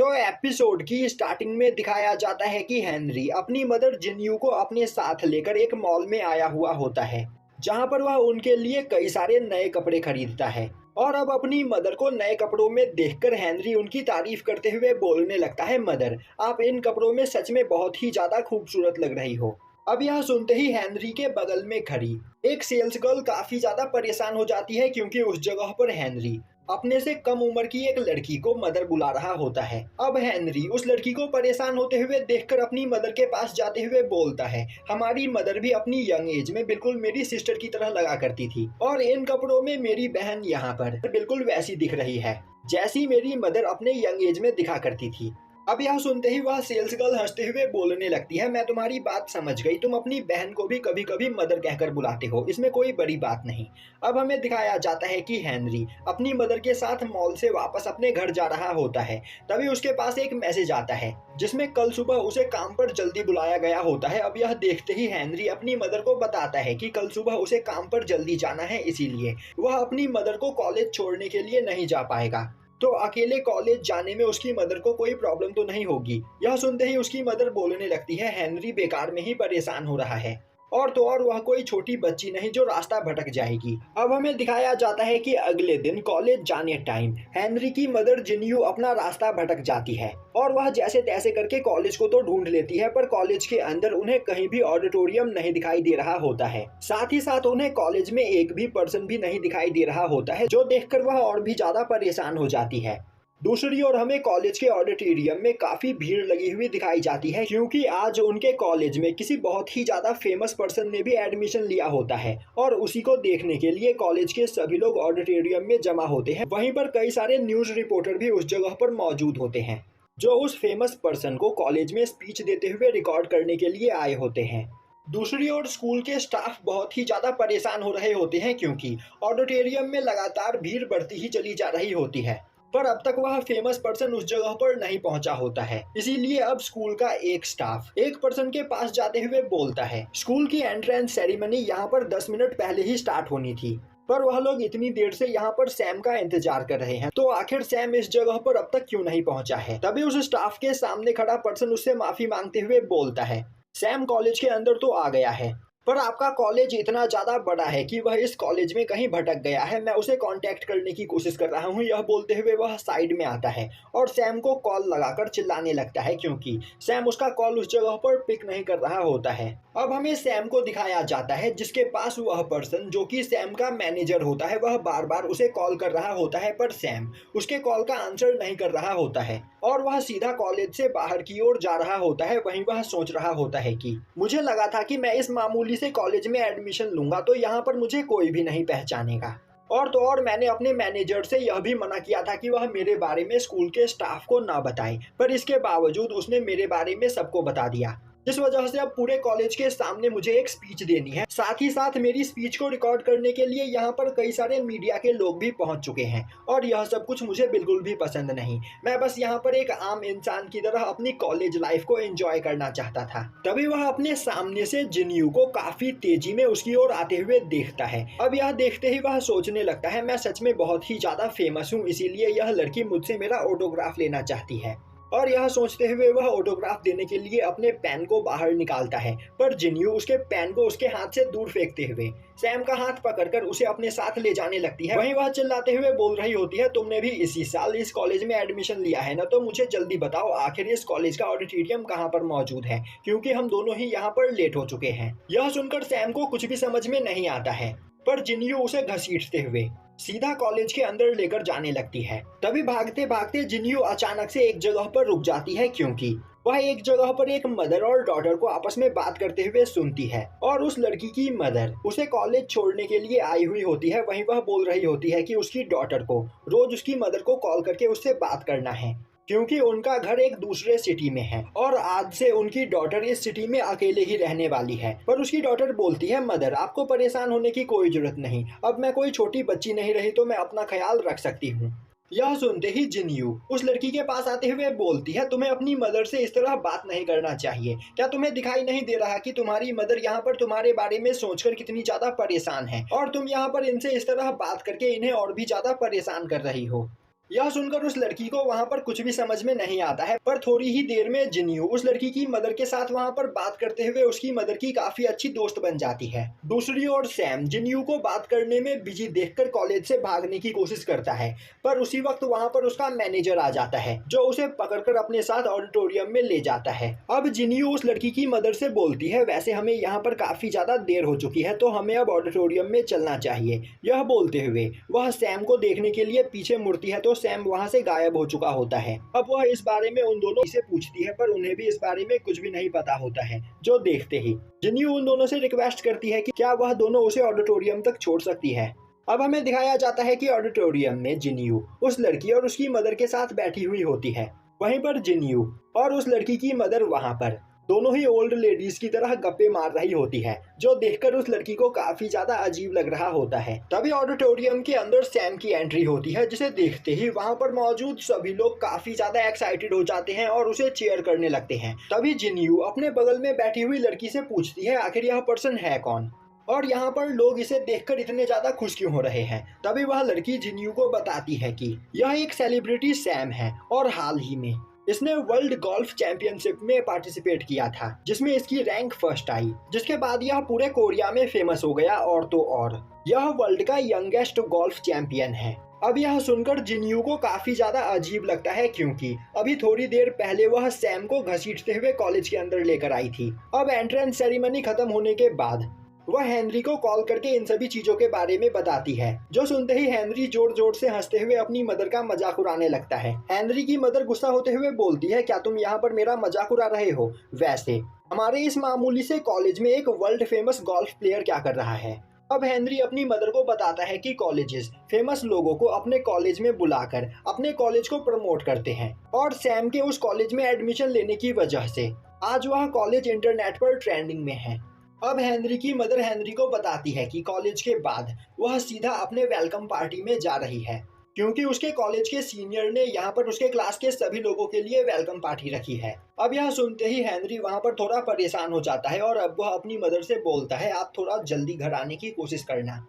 तो एपिसोड की स्टार्टिंग में दिखाया जाता है कि हेनरी अपनी मदर जिन्यू को अपने साथ लेकर एक मॉल में आया हुआ होता है, जहां पर वह उनके लिए कई सारे नए कपड़े खरीदता है। और अब अपनी मदर को नए कपड़ों में देखकर हेनरी उनकी तारीफ करते हुए बोलने लगता है, मदर आप इन कपड़ों में सच में बहुत ही ज्यादा खूबसूरत लग रही हो। अब यह सुनते ही हेनरी के बगल में खड़ी एक सेल्स गर्ल काफी ज्यादा परेशान हो जाती है, क्योंकि उस जगह पर हेनरी अपने से कम उम्र की एक लड़की को मदर बुला रहा होता है। अब हेनरी उस लड़की को परेशान होते हुए देखकर अपनी मदर के पास जाते हुए बोलता है, हमारी मदर भी अपनी यंग एज में बिल्कुल मेरी सिस्टर की तरह लगा करती थी, और इन कपड़ों में मेरी बहन यहाँ पर बिल्कुल वैसी दिख रही है जैसी मेरी मदर अपने यंग एज में दिखा करती थी। अब यह सुनते ही वह सेल्स गर्ल हंसते हुए बोलने लगती है, मैं तुम्हारी बात समझ गई, तुम अपनी बहन को भी कभी कभी मदर कहकर बुलाते हो, इसमें कोई बड़ी बात नहीं। अब हमें दिखाया जाता है कि हेनरी अपनी मदर के साथ मॉल से वापस अपने घर जा रहा होता है। तभी उसके पास एक मैसेज आता है जिसमें कल सुबह उसे काम पर जल्दी बुलाया गया होता है। अब यह देखते ही हेनरी अपनी मदर को बताता है कि कल सुबह उसे काम पर जल्दी जाना है, इसीलिए वह अपनी मदर को कॉलेज छोड़ने के लिए नहीं जा पाएगा। तो अकेले कॉलेज जाने में उसकी मदर को कोई प्रॉब्लम तो नहीं होगी। यह सुनते ही उसकी मदर बोलने लगती है, हेनरी बेकार में ही परेशान हो रहा है, और तो और वह कोई छोटी बच्ची नहीं जो रास्ता भटक जाएगी। अब हमें दिखाया जाता है कि अगले दिन कॉलेज जाने टाइम हेनरी की मदर जिन्यू अपना रास्ता भटक जाती है, और वह जैसे तैसे करके कॉलेज को तो ढूंढ लेती है, पर कॉलेज के अंदर उन्हें कहीं भी ऑडिटोरियम नहीं दिखाई दे रहा होता है। साथ ही साथ उन्हें कॉलेज में एक भी पर्सन भी नहीं दिखाई दे रहा होता है, जो देखकर वह और भी ज्यादा परेशान हो जाती है। दूसरी ओर हमें कॉलेज के ऑडिटोरियम में काफी भीड़ लगी हुई दिखाई जाती है, क्योंकि आज उनके कॉलेज में किसी बहुत ही ज्यादा फेमस पर्सन ने भी एडमिशन लिया होता है, और उसी को देखने के लिए कॉलेज के सभी लोग ऑडिटोरियम में जमा होते हैं। वहीं पर कई सारे न्यूज रिपोर्टर भी उस जगह पर मौजूद होते हैं, जो उस फेमस पर्सन को कॉलेज में स्पीच देते हुए रिकॉर्ड करने के लिए आए होते हैं। दूसरी ओर स्कूल के स्टाफ बहुत ही ज्यादा परेशान हो रहे होते हैं, क्योंकि ऑडिटोरियम में लगातार भीड़ बढ़ती ही चली जा रही होती है, पर अब तक वह फेमस पर्सन उस जगह पर नहीं पहुंचा होता है। इसीलिए अब स्कूल का एक स्टाफ एक पर्सन के पास जाते हुए बोलता है, स्कूल की एंट्रेंस सेरेमनी यहाँ पर 10 मिनट पहले ही स्टार्ट होनी थी, पर वह लोग इतनी देर से यहाँ पर सैम का इंतजार कर रहे हैं, तो आखिर सैम इस जगह पर अब तक क्यों नहीं पहुंचा है। तभी उस स्टाफ के सामने खड़ा पर्सन उससे माफी मांगते हुए बोलता है, सैम कॉलेज के अंदर तो आ गया है, पर आपका कॉलेज इतना ज्यादा बड़ा है कि वह इस कॉलेज में कहीं भटक गया है, मैं उसे कांटेक्ट करने की कोशिश कर रहा हूँ। यह बोलते हुए वह साइड में आता है और सैम को कॉल लगाकर चिल्लाने लगता है, क्योंकि सैम उसका कॉल उस जगह पर पिक नहीं कर रहा होता है। अब हमें सैम को दिखाया जाता है, जिसके पास वह पर्सन जो कि सैम का मैनेजर होता है, वह बार बार उसे कॉल कर रहा होता है, पर सैम उसके कॉल का आंसर नहीं कर रहा होता है, और वह सीधा कॉलेज से बाहर की ओर जा रहा होता है। वहीं वह सोच रहा होता है कि मुझे लगा था कि मैं इस मामूली से कॉलेज में एडमिशन लूंगा तो यहाँ पर मुझे कोई भी नहीं पहचानेगा, और तो और मैंने अपने मैनेजर से यह भी मना किया था कि वह मेरे बारे में स्कूल के स्टाफ को ना बताए, पर इसके बावजूद उसने मेरे बारे में सबको बता दिया, जिस वजह से अब पूरे कॉलेज के सामने मुझे एक स्पीच देनी है। साथ ही साथ मेरी स्पीच को रिकॉर्ड करने के लिए यहाँ पर कई सारे मीडिया के लोग भी पहुंच चुके हैं, और यह सब कुछ मुझे बिल्कुल भी पसंद नहीं। मैं बस यहाँ पर एक आम इंसान की तरह अपनी कॉलेज लाइफ को एंजॉय करना चाहता था। तभी वह अपने सामने से जिन्यू को काफी तेजी में उसकी ओर आते हुए देखता है। अब यह देखते ही वह सोचने लगता है, मैं सच में बहुत ही ज्यादा फेमस हूँ, इसीलिए यह लड़की मुझसे मेरा ऑटोग्राफ लेना चाहती है। और यह सोचते हुए वह ऑटोग्राफ देने के लिए अपने पेन को बाहर निकालता है, पर जिन्यू उसके पेन को उसके हाथ से दूर फेंकते हुए सैम का हाथ पकड़कर उसे अपने साथ ले जाने लगती है। वहीं वह चिल्लाते हुए बोल रही होती है, तुमने भी इसी साल इस कॉलेज में एडमिशन लिया है ना, तो मुझे जल्दी बताओ आखिर इस कॉलेज का ऑडिटोरियम कहाँ पर मौजूद है, क्योंकि हम दोनों ही यहाँ पर लेट हो चुके हैं। यह सुनकर सैम को कुछ भी समझ में नहीं आता है, पर जिन्यू उसे घसीटते हुए सीधा कॉलेज के अंदर लेकर जाने लगती है। तभी भागते भागते जिन्यू अचानक से एक जगह पर रुक जाती है, क्योंकि वह एक जगह पर एक मदर और डॉटर को आपस में बात करते हुए सुनती है, और उस लड़की की मदर उसे कॉलेज छोड़ने के लिए आई हुई होती है। वहीं वह बोल रही होती है कि उसकी डॉटर को रोज उसकी मदर को कॉल करके उससे बात करना है, क्योंकि उनका घर एक दूसरे सिटी में है, और आज से उनकी डॉटर इस सिटी में अकेले ही रहने वाली है। पर उसकी डॉटर बोलती है, मदर आपको परेशान होने की कोई जरूरत नहीं, अब मैं कोई छोटी बच्ची नहीं रही, तो मैं अपना ख्याल रख सकती हूँ। यह सुनते ही जिन्यू उस लड़की के पास आते हुए बोलती है, तुम्हें अपनी मदर से इस तरह बात नहीं करना चाहिए। क्या तुम्हें दिखाई नहीं दे रहा कि तुम्हारी मदर यहाँ पर तुम्हारे बारे में सोचकर कितनी ज्यादा परेशान है, और तुम यहाँ पर इनसे इस तरह बात करके इन्हें और भी ज्यादा परेशान कर रही हो। यह सुनकर उस लड़की को वहाँ पर कुछ भी समझ में नहीं आता है, पर थोड़ी ही देर में जिन्यू उस लड़की की मदर के साथ वहाँ पर बात करते हुए उसकी मदर की काफी अच्छी दोस्त बन जाती है। दूसरी ओर सैम जिन्यू को बात करने में बिजी देखकर कॉलेज से भागने की कोशिश करता है, पर उसी वक्त वहाँ पर उसका मैनेजर आ जाता है जो उसे पकड़कर अपने साथ ऑडिटोरियम में ले जाता है। अब जिन्यू उस लड़की की मदर से बोलती है, वैसे हमें यहाँ पर काफी ज्यादा देर हो चुकी है तो हमें अब ऑडिटोरियम में चलना चाहिए। यह बोलते हुए वह सैम को देखने के लिए पीछे मुड़ती है तो सैम वहाँ से गायब हो चुका होता है। अब वह इस बारे में उन दोनों से पूछती है, पर उन्हें भी इस बारे में कुछ भी नहीं पता होता है। जो देखते ही जिन्यू उन दोनों से रिक्वेस्ट करती है कि क्या वह दोनों उसे ऑडिटोरियम तक छोड़ सकती है। अब हमें दिखाया जाता है कि ऑडिटोरियम में जिन्यू उस लड़की और उसकी मदर के साथ बैठी हुई होती है। वहीं पर जिन्यू और उस लड़की की मदर वहाँ पर दोनों ही ओल्ड लेडीज की तरह गप्पे मार रही होती है, जो देखकर उस लड़की को काफी ज्यादा अजीब लग रहा होता है। तभी ऑडिटोरियम के अंदर सैम की एंट्री होती है, जिसे देखते ही वहाँ पर मौजूद सभी लोग काफी ज्यादा एक्साइटेड हो जाते हैं और उसे चीयर करने लगते हैं। तभी जिन्यू अपने बगल में बैठी हुई लड़की से पूछती है, आखिर यह पर्सन है कौन और यहाँ पर लोग इसे देखकर इतने ज्यादा खुश क्यों हो रहे हैं। तभी वह लड़की जिन्यू को बताती है कि यह एक सेलिब्रिटी सैम है और हाल ही में इसने वर्ल्ड गोल्फ चैंपियनशिप में पार्टिसिपेट किया था, जिसमें इसकी रैंक फर्स्ट आई, जिसके बाद यह पूरे कोरिया में फेमस हो गया और तो और यह वर्ल्ड का यंगेस्ट गोल्फ चैंपियन है। अब यह सुनकर जिन्यू को काफी ज्यादा अजीब लगता है, क्योंकि अभी थोड़ी देर पहले वह सैम को घसीटते हुए कॉलेज के अंदर लेकर आई थी। अब एंट्रेंस सेरेमनी खत्म होने के बाद वह हेनरी को कॉल करके इन सभी चीजों के बारे में बताती है, जो सुनते ही हेनरी जोर जोर से हंसते हुए अपनी मदर का मजाक उड़ाने लगता है। हेनरी की मदर गुस्सा होते हुए बोलती है, क्या तुम यहाँ पर मेरा मजाक उड़ा रहे हो? वैसे हमारे इस मामूली से कॉलेज में एक वर्ल्ड फेमस गोल्फ प्लेयर क्या कर रहा है? अब हेनरी अपनी मदर को बताता है कि कॉलेजेस फेमस लोगों को अपने कॉलेज में बुलाकर अपने कॉलेज को प्रमोट करते हैं, और सैम के उस कॉलेज में एडमिशन लेने की वजह से आज वह कॉलेज इंटरनेट पर ट्रेंडिंग में है। अब हेनरी की मदर हेनरी को बताती है कि कॉलेज के बाद वह सीधा अपने वेलकम पार्टी में जा रही है, क्योंकि उसके कॉलेज के सीनियर ने यहाँ पर उसके क्लास के सभी लोगों के लिए वेलकम पार्टी रखी है। अब यह सुनते ही हेनरी वहाँ पर थोड़ा परेशान हो जाता है और अब वह अपनी मदर से बोलता है, आप थोड़ा जल्दी घर आने की कोशिश करना,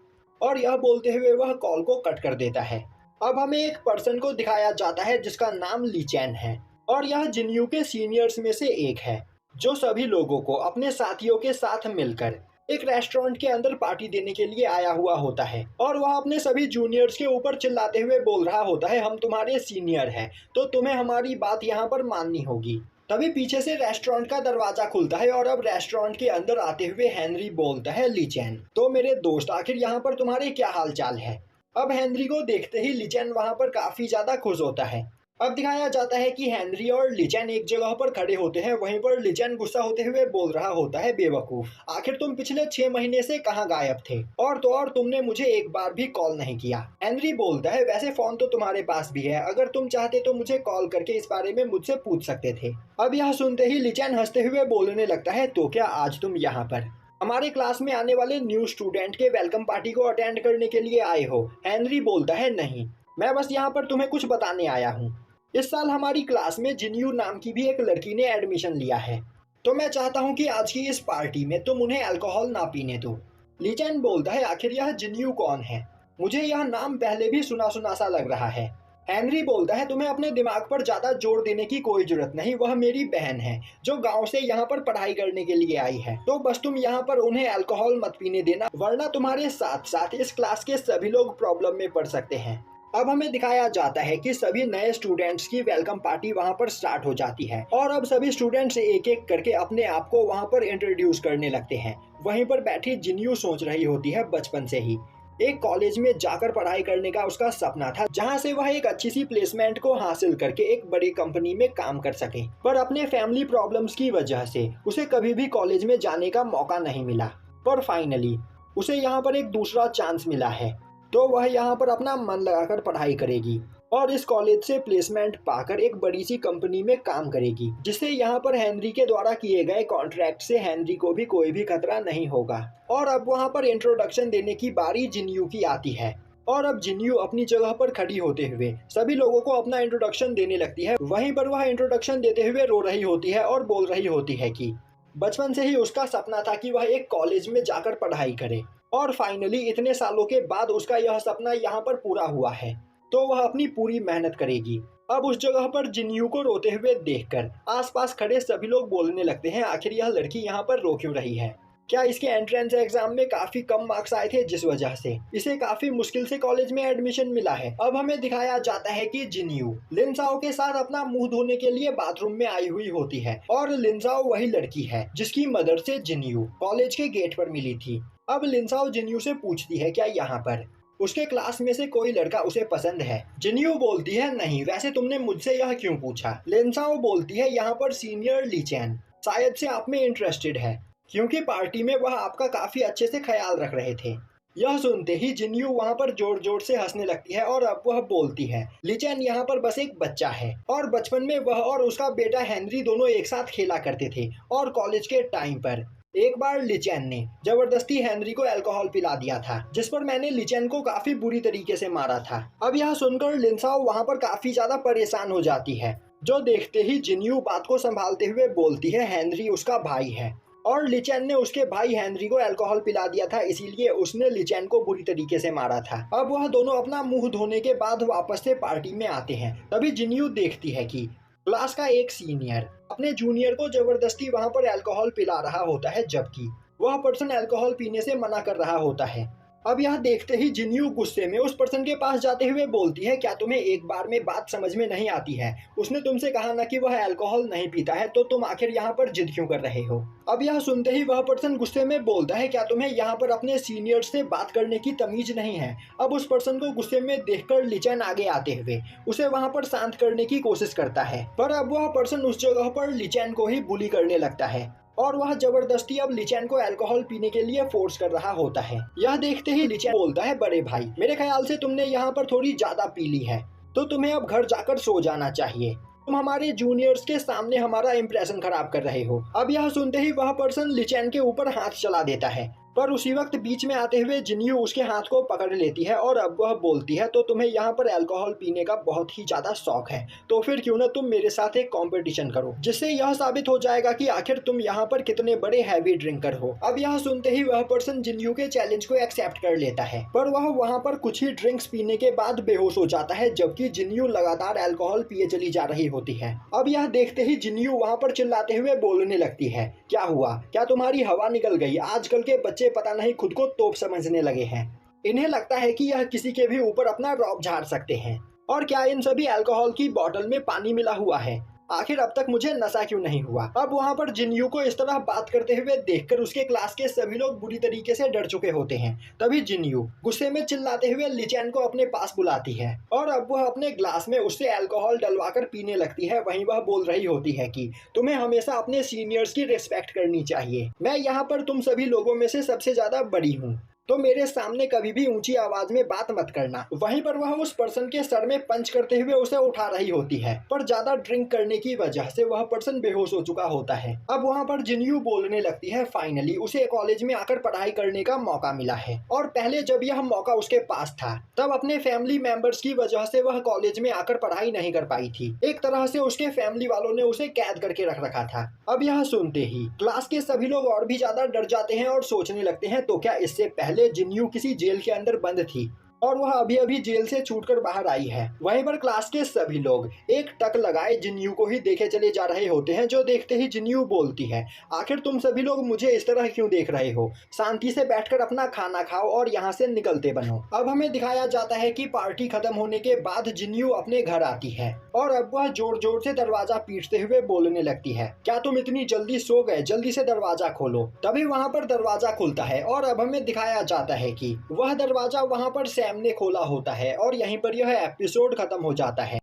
और यह बोलते हुए वह कॉल को कट कर देता है। अब हमें एक पर्सन को दिखाया जाता है जिसका नाम ली चैन है, और यह जिन्यू के सीनियर्स में से एक है, जो सभी लोगों को अपने साथियों के साथ मिलकर एक रेस्टोरेंट के अंदर पार्टी देने के लिए आया हुआ होता है, और वह अपने सभी जूनियर्स के ऊपर चिल्लाते हुए बोल रहा होता है, हम तुम्हारे सीनियर हैं तो तुम्हें हमारी बात यहाँ पर माननी होगी। तभी पीछे से रेस्टोरेंट का दरवाजा खुलता है और अब रेस्टोरेंट के अंदर आते हुए हेनरी बोलता है, ली चैन, तो मेरे दोस्त आखिर यहाँ पर तुम्हारे क्या हाल चाल है? अब हेनरी को देखते ही ली चैन वहाँ पर काफी ज्यादा खुश होता है। अब दिखाया जाता है कि हेनरी और लिचैन एक जगह पर खड़े होते हैं। वहीं पर लिचैन गुस्सा होते हुए बोल रहा होता है, बेवकूफ, आखिर तुम पिछले 6 महीने से कहाँ गायब थे, और तो और तुमने मुझे एक बार भी कॉल नहीं किया। हेनरी बोलता है, वैसे फोन तो तुम्हारे पास भी है, अगर तुम चाहते तो मुझे कॉल करके इस बारे में मुझसे पूछ सकते थे। अब यह सुनते ही लिचैन हंसते हुए बोलने लगता है, तो क्या आज तुम यहाँ पर हमारे क्लास में आने वाले न्यू स्टूडेंट के वेलकम पार्टी को अटेंड करने के लिए आए हो? हेनरी बोलता है, नहीं, मैं बस यहाँ पर तुम्हें कुछ बताने आया हूँ। इस साल हमारी क्लास में जिन्यू नाम की भी एक लड़की ने एडमिशन लिया है, तो मैं चाहता हूँ कि आज की इस पार्टी में तुम उन्हें अल्कोहल ना पीने दो। लीचैन बोलता है, आखिर यह जिन्यू कौन है? मुझे यह नाम पहले भी सुना सुना सा लग रहा है। हेनरी बोलता है, तुम्हें अपने दिमाग पर ज्यादा जोर देने की कोई जरूरत नहीं, वह मेरी बहन है जो गांव से यहाँ पर पढ़ाई करने के लिए आई है, तो बस तुम यहाँ पर उन्हें अल्कोहल मत पीने देना, वरना तुम्हारे साथ साथ इस क्लास के सभी लोग प्रॉब्लम में पड़ सकते हैं। अब हमें दिखाया जाता है कि सभी नए स्टूडेंट्स की वेलकम पार्टी वहां पर स्टार्ट हो जाती है, और अब सभी स्टूडेंट्स एक एक करके अपने आप को वहां पर इंट्रोड्यूस करने लगते हैं। वहीं पर बैठी जिन्यू सोच रही होती है बचपन से ही एक कॉलेज में जाकर पढ़ाई करने का उसका सपना था, जहां से वह एक अच्छी सी प्लेसमेंट को हासिल करके एक बड़ी कंपनी में काम कर सके, पर अपने फैमिली प्रॉब्लम्स की वजह से उसे कभी भी कॉलेज में जाने का मौका नहीं मिला। पर फाइनली उसे यहाँ पर एक दूसरा चांस मिला है, तो वह यहाँ पर अपना मन लगाकर पढ़ाई करेगी और इस कॉलेज से प्लेसमेंट पाकर एक बड़ी सी कंपनी में काम करेगी, जिससे यहाँ पर हेनरी के द्वारा किए गए कॉन्ट्रैक्ट से हेनरी को भी कोई भी खतरा नहीं होगा। और अब वहाँ पर इंट्रोडक्शन देने की बारी जिन्यू की आती है, और अब जिन्यू अपनी जगह पर खड़ी होते हुए सभी लोगों को अपना इंट्रोडक्शन देने लगती है। वहीं पर वह इंट्रोडक्शन देते हुए रो रही होती है और बोल रही होती है कि बचपन से ही उसका सपना था कि वह एक कॉलेज में जाकर पढ़ाई करे, और फाइनली इतने सालों के बाद उसका यह सपना यहाँ पर पूरा हुआ है। तो वह अपनी पूरी मेहनत करेगी। अब उस जगह पर जिन्यू को रोते हुए देखकर आसपास खड़े सभी लोग बोलने लगते हैं, आखिर यह लड़की यहाँ पर रो क्यों रही है? क्या इसके एंट्रेंस एग्जाम में काफी कम मार्क्स आए थे जिस वजह से इसे काफी मुश्किल से कॉलेज में एडमिशन मिला है? अब हमें दिखाया जाता है कि जिन्यू लिनसाओ के साथ अपना मुंह धोने के लिए बाथरूम में आई हुई होती है और लिनसाओ वही लड़की है जिसकी मदर से जिन्यू कॉलेज के गेट पर मिली थी। अब लिनसाओ जिन्यू से पूछती है क्या यहाँ पर उसके क्लास में से कोई लड़का उसे पसंद है? जिन्यू बोलती है नहीं, वैसे तुमने मुझसे यह क्यों पूछा? लिनसाओ बोलती है यहाँ पर सीनियर ली चैन शायद से आप में इंटरेस्टेड है क्योंकि पार्टी में वह आपका काफी अच्छे से ख्याल रख रहे थे। यह सुनते ही जिन्यू वहाँ पर जोर जोर से हंसने लगती है और अब वह बोलती है लीचैन यहाँ पर बस एक बच्चा है और बचपन में वह और उसका बेटा हेनरी दोनों एक साथ खेला करते थे और कॉलेज के टाइम पर एक बार लीचैन ने जबरदस्ती हेनरी को अल्कोहल पिला दिया था जिस पर मैंने लीचैन को काफी बुरी तरीके से मारा था। अब यह सुनकर लिनसाओ वहाँ पर काफी ज्यादा परेशान हो जाती है, जो देखते ही जिन्यू बात को संभालते हुए बोलती है हेनरी उसका भाई है और लीचैन ने उसके भाई हेनरी को अल्कोहल पिला दिया था, इसीलिए उसने लीचैन को बुरी तरीके से मारा था। अब वह दोनों अपना मुंह धोने के बाद वापस से पार्टी में आते हैं। तभी जिन्यू देखती है कि क्लास का एक सीनियर अपने जूनियर को जबरदस्ती वहां पर अल्कोहल पिला रहा होता है जबकि वह पर्सन अल्कोहल पीने से मना कर रहा होता है। अब यह देखते ही जिन्यू गुस्से में उस पर्सन के पास जाते हुए बोलती है क्या तुम्हें एक बार में बात समझ में नहीं आती है? उसने तुमसे कहा ना कि वह अल्कोहल नहीं पीता है, तो तुम आखिर यहाँ पर जिद क्यों कर रहे हो? अब यह सुनते ही वह पर्सन गुस्से में बोलता है क्या तुम्हें यहाँ पर अपने सीनियर से बात करने की तमीज नहीं है? अब उस पर्सन को गुस्से में देखकर लीचैन आगे आते हुए उसे वहाँ पर शांत करने की कोशिश करता है, पर अब वह पर्सन उस जगह पर लीचैन को ही बुली करने लगता है और वह जबरदस्ती अब लीचैन को अल्कोहल पीने के लिए फोर्स कर रहा होता है। यह देखते ही लीचैन बोलता है बड़े भाई मेरे ख्याल से तुमने यहाँ पर थोड़ी ज्यादा पी ली है, तो तुम्हें अब घर जाकर सो जाना चाहिए। तुम हमारे जूनियर्स के सामने हमारा इंप्रेशन खराब कर रहे हो। अब यह सुनते ही वह पर्सन लीचैन के ऊपर हाथ चला देता है, पर उसी वक्त बीच में आते हुए जिन्यू उसके हाथ को पकड़ लेती है और अब वह बोलती है तो तुम्हें यहाँ पर अल्कोहल पीने का बहुत ही ज्यादा शौक है, तो फिर क्यों ना तुम मेरे साथ एक कंपटीशन करो जिससे यह साबित हो जाएगा कि आखिर तुम यहाँ पर कितने बड़े हैवी ड्रिंकर हो। अब यह सुनते ही वह पर्सन जिन्यू के चैलेंज को एक्सेप्ट कर लेता है, पर वह वहाँ पर कुछ ही ड्रिंक्स पीने के बाद बेहोश हो जाता है जबकि जिन्यू लगातार अल्कोहल पिए चली जा रही होती है। अब यह देखते ही जिन्यू वहाँ पर चिल्लाते हुए बोलने लगती है क्या हुआ, क्या तुम्हारी हवा निकल गई? आजकल के बच्चे पता नहीं खुद को तोप समझने लगे हैं, इन्हें लगता है कि यह किसी के भी ऊपर अपना रौब झाड़ सकते हैं। और क्या इन सभी अल्कोहल की बोतल में पानी मिला हुआ है? आखिर अब तक मुझे नशा क्यों नहीं हुआ? अब वहाँ पर जिन्यू को इस तरह बात करते हुए देखकर उसके क्लास के सभी लोग बुरी तरीके से डर चुके होते हैं। तभी जिन्यू गुस्से में चिल्लाते हुए लीचैन को अपने पास बुलाती है और अब वह अपने ग्लास में उससे अल्कोहल डलवाकर पीने लगती है। वहीं वह बोल रही होती है कि तुम्हें हमेशा अपने सीनियर्स की रिस्पेक्ट करनी चाहिए, मैं यहाँ पर तुम सभी लोगों में से सबसे ज्यादा बड़ी हूँ, तो मेरे सामने कभी भी ऊंची आवाज में बात मत करना। वहीं पर वह उस पर्सन के सर में पंच करते हुए उसे उठा रही होती है, पर ज्यादा ड्रिंक करने की वजह से वह पर्सन बेहोश हो चुका होता है। अब वहाँ पर जिन्यू बोलने लगती है फाइनली उसे कॉलेज में आकर पढ़ाई करने का मौका मिला है, और पहले जब यह मौका उसके पास था तब अपने फैमिली मेंबर्स की वजह से वह कॉलेज में आकर पढ़ाई नहीं कर पाई थी। एक तरह से उसके फैमिली वालों ने उसे कैद करके रख रखा था। अब यह सुनते ही क्लास के सभी लोग और भी ज्यादा डर जाते हैं और सोचने लगते हैं तो क्या इससे पहले जिन्यू किसी जेल के अंदर बंद थी और वह अभी अभी जेल से छूटकर बाहर आई है। वहीं पर क्लास के सभी लोग एक टक लगाए जिन्यू को ही देखे चले जा रहे होते हैं, जो देखते ही जिन्यू बोलती है आखिर तुम सभी लोग मुझे इस तरह क्यों देख रहे हो? शांति से बैठकर अपना खाना खाओ और यहाँ से निकलते बनो। अब हमें दिखाया जाता है कि पार्टी खत्म होने के बाद जिन्यू अपने घर आती है और अब वह जोर जोर से दरवाजा पीटते हुए बोलने लगती है क्या तुम इतनी जल्दी सो गए, जल्दी से दरवाजा खोलो। तभी वहाँ पर दरवाजा खुलता है और अब हमें दिखाया जाता है कि वह दरवाजा वहाँ पर ने खोला होता है और यहीं पर यह एपिसोड खत्म हो जाता है।